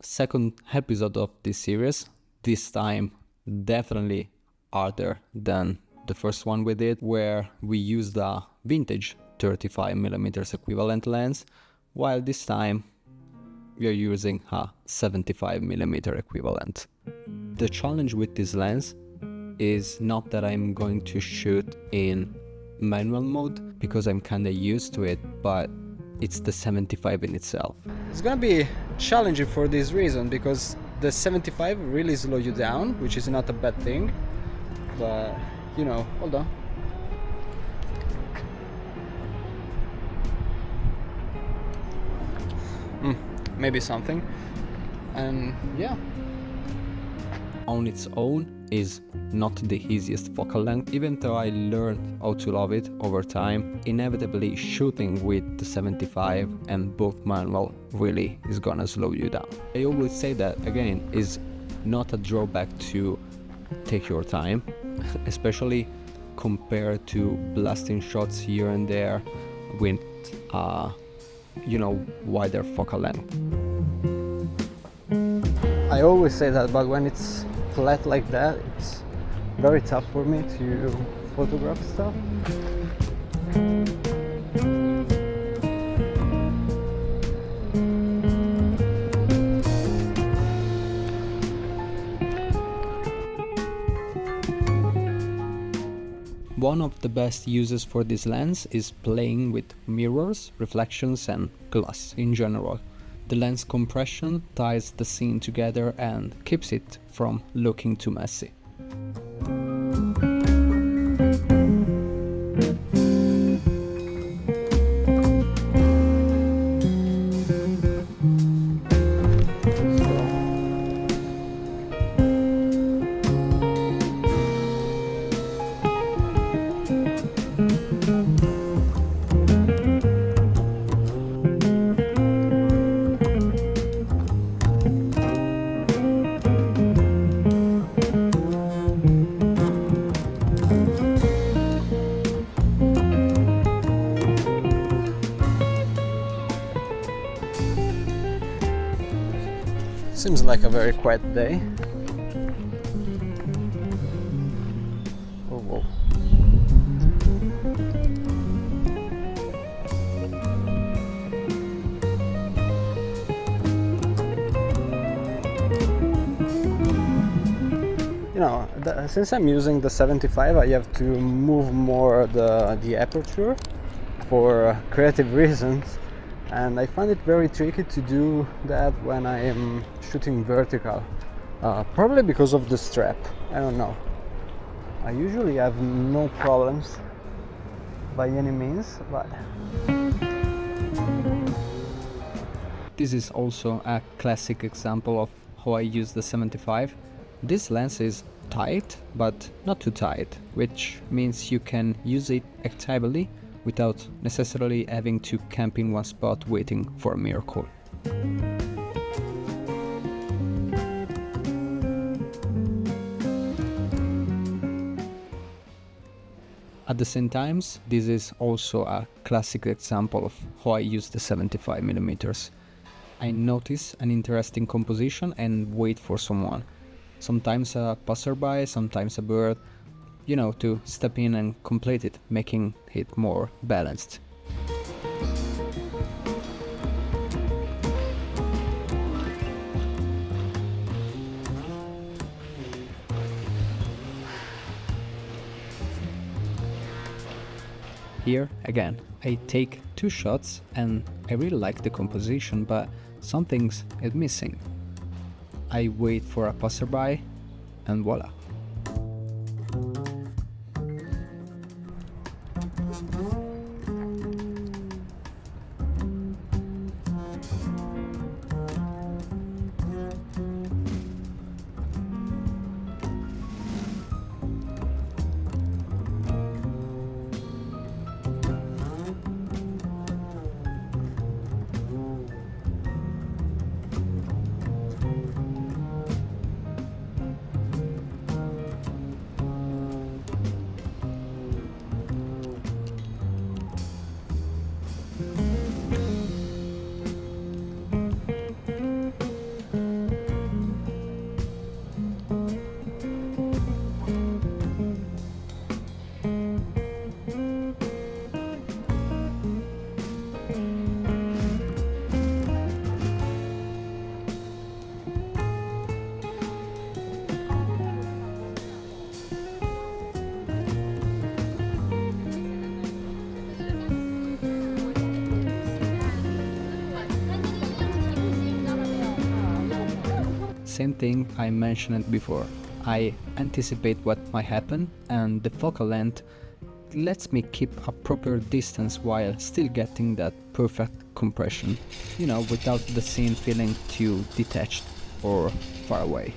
second episode of this series, this time definitely harder than the first one we did, where we used a vintage 35mm equivalent lens, while this time we are using a 75mm equivalent. The challenge with this lens is not that I'm going to shoot in manual mode, because I'm kinda used to it, but it's the 75 in itself. It's gonna be challenging for this reason, because the 75 really slows you down, which is not a bad thing, but you know, hold on. Maybe something, and yeah. On its own is not the easiest focal length, even though I learned how to love it over time. Inevitably, shooting with the 75 and both manual really is gonna slow you down. I always say that, again, is not a drawback to take your time, especially compared to blasting shots here and there with wider focal length. I always say that, but when it's flat like that, it's very tough for me to photograph stuff. One of the best uses for this lens is playing with mirrors, reflections and glass in general. The lens compression ties the scene together and keeps it from looking too messy. Seems like a very quiet day. Oh, whoa. You know, since I'm using the 75, I have to move more the aperture for creative reasons. And I find it very tricky to do that when I am shooting vertical, probably because of the strap. I don't know. I usually have no problems by any means, but this is also a classic example of how I use the 75. This lens is tight, but not too tight, which means you can use it actively without necessarily having to camp in one spot waiting for a miracle. At the same time, this is also a classic example of how I use the 75mm. I notice an interesting composition and wait for someone. Sometimes a passerby, sometimes a bird, to step in and complete it, making it more balanced. Here, again, I take 2 shots and I really like the composition, but something's missing. I wait for a passerby and voila. same thing I mentioned before. I anticipate what might happen, and the focal length lets me keep a proper distance while still getting that perfect compression, without the scene feeling too detached or far away.